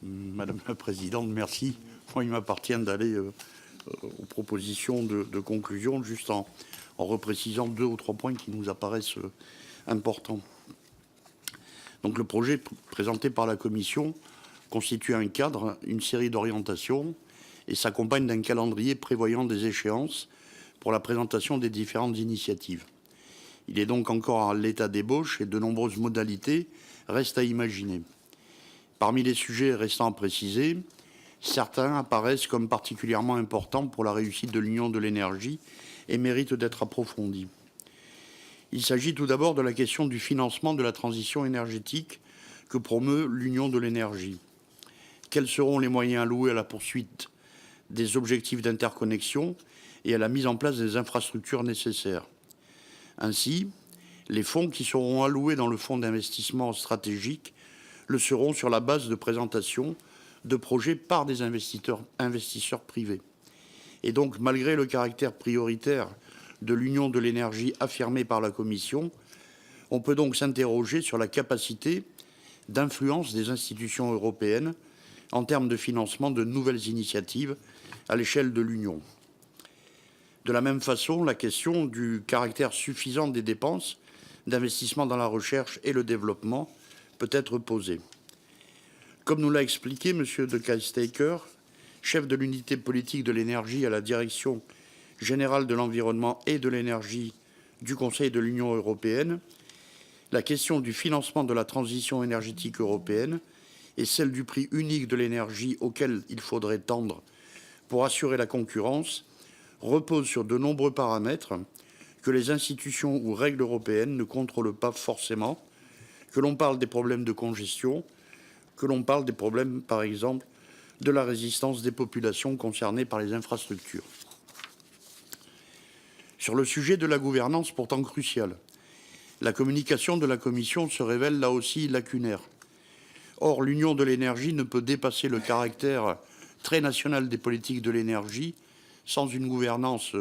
Madame la Présidente, merci. Moi, il m'appartient d'aller aux propositions de conclusion, juste en reprécisant 2 ou 3 points qui nous apparaissent importants. Donc le projet présenté par la Commission constitue un cadre, une série d'orientations, et s'accompagne d'un calendrier prévoyant des échéances pour la présentation des différentes initiatives. Il est donc encore à l'état d'ébauche et de nombreuses modalités restent à imaginer. Parmi les sujets restant à préciser, certains apparaissent comme particulièrement importants pour la réussite de l'Union de l'énergie et méritent d'être approfondis. Il s'agit tout d'abord de la question du financement de la transition énergétique que promeut l'Union de l'énergie. Quels seront les moyens alloués à la poursuite des objectifs d'interconnexion et à la mise en place des infrastructures nécessaires? Ainsi, les fonds qui seront alloués dans le fonds d'investissement stratégique le seront sur la base de présentation de projets par des investisseurs privés. Et donc, malgré le caractère prioritaire de l'Union de l'énergie affirmée par la Commission, on peut donc s'interroger sur la capacité d'influence des institutions européennes en termes de financement de nouvelles initiatives à l'échelle de l'Union. De la même façon, la question du caractère suffisant des dépenses d'investissement dans la recherche et le développement peut être posée. Comme nous l'a expliqué M. de Keystaker, chef de l'unité politique de l'énergie à la Direction générale de l'environnement et de l'énergie du Conseil de l'Union européenne, la question du financement de la transition énergétique européenne et celle du prix unique de l'énergie auquel il faudrait tendre pour assurer la concurrence repose sur de nombreux paramètres que les institutions ou règles européennes ne contrôlent pas forcément, que l'on parle des problèmes de congestion, que l'on parle des problèmes, par exemple, de la résistance des populations concernées par les infrastructures. Sur le sujet de la gouvernance pourtant cruciale, la communication de la Commission se révèle là aussi lacunaire. Or, l'Union de l'énergie ne peut dépasser le caractère très national des politiques de l'énergie sans une gouvernance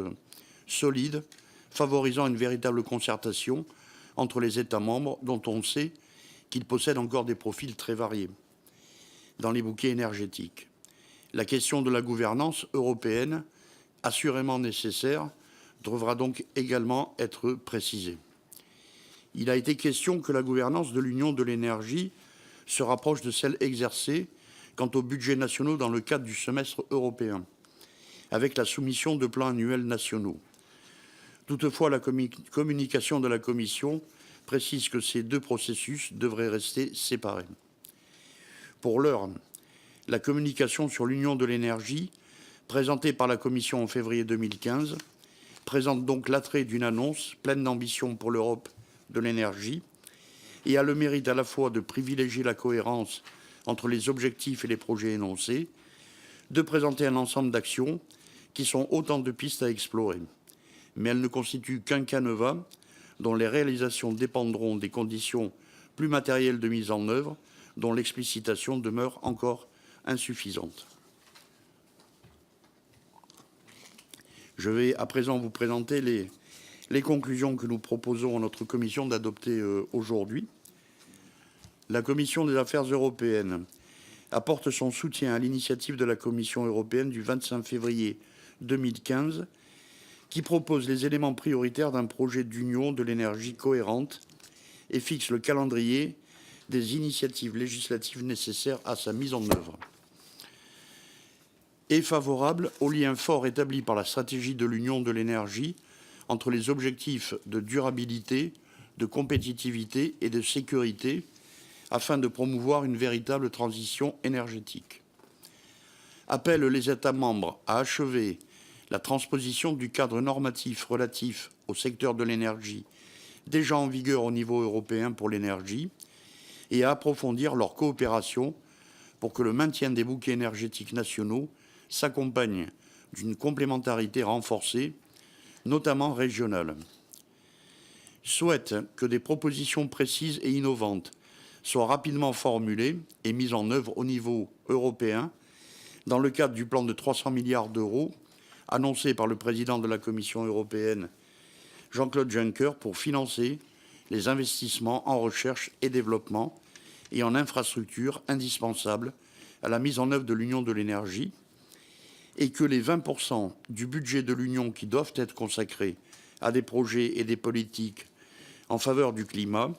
solide, favorisant une véritable concertation entre les États membres dont on sait qu'ils possèdent encore des profils très variés dans les bouquets énergétiques. La question de la gouvernance européenne, assurément nécessaire, devra donc également être précisée. Il a été question que la gouvernance de l'Union de l'énergie se rapproche de celle exercée quant aux budgets nationaux dans le cadre du semestre européen, avec la soumission de plans annuels nationaux. Toutefois, la communication de la Commission précise que ces deux processus devraient rester séparés. Pour l'heure, la communication sur l'Union de l'énergie, présentée par la Commission en février 2015, présente donc l'attrait d'une annonce pleine d'ambition pour l'Europe de l'énergie et a le mérite à la fois de privilégier la cohérence entre les objectifs et les projets énoncés, de présenter un ensemble d'actions qui sont autant de pistes à explorer. Mais elle ne constitue qu'un canevas dont les réalisations dépendront des conditions plus matérielles de mise en œuvre, dont l'explicitation demeure encore insuffisante. Je vais à présent vous présenter les conclusions que nous proposons à notre commission d'adopter aujourd'hui. La Commission des affaires européennes apporte son soutien à l'initiative de la Commission européenne du 25 février 2015 qui propose les éléments prioritaires d'un projet d'union de l'énergie cohérente et fixe le calendrier des initiatives législatives nécessaires à sa mise en œuvre. Est favorable au lien fort établi par la stratégie de l'Union de l'énergie entre les objectifs de durabilité, de compétitivité et de sécurité afin de promouvoir une véritable transition énergétique. Appelle les États membres à achever la transposition du cadre normatif relatif au secteur de l'énergie déjà en vigueur au niveau européen pour l'énergie et à approfondir leur coopération pour que le maintien des bouquets énergétiques nationaux s'accompagne d'une complémentarité renforcée, notamment régionale. Souhaite que des propositions précises et innovantes soient rapidement formulées et mises en œuvre au niveau européen dans le cadre du plan de 300 milliards d'euros annoncé par le président de la Commission européenne, Jean-Claude Juncker, pour financer les investissements en recherche et développement et en infrastructures indispensables à la mise en œuvre de l'Union de l'énergie et que les 20% du budget de l'Union qui doivent être consacrés à des projets et des politiques en faveur du climat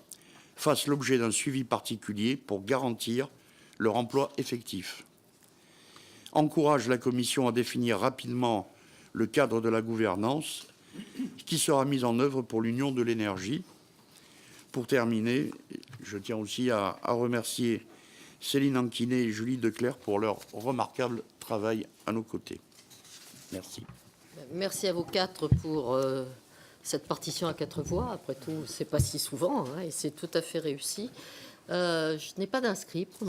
fassent l'objet d'un suivi particulier pour garantir leur emploi effectif. Encourage la Commission à définir rapidement le cadre de la gouvernance qui sera mis en œuvre pour l'Union de l'énergie. Pour terminer, je tiens aussi à remercier Céline Anquinet et Julie Declercq pour leur remarquable travail à nos côtés. Merci. Merci à vous quatre pour cette partition à 4 voix. Après tout, c'est pas si souvent, hein, et c'est tout à fait réussi. Je n'ai pas d'inscrits.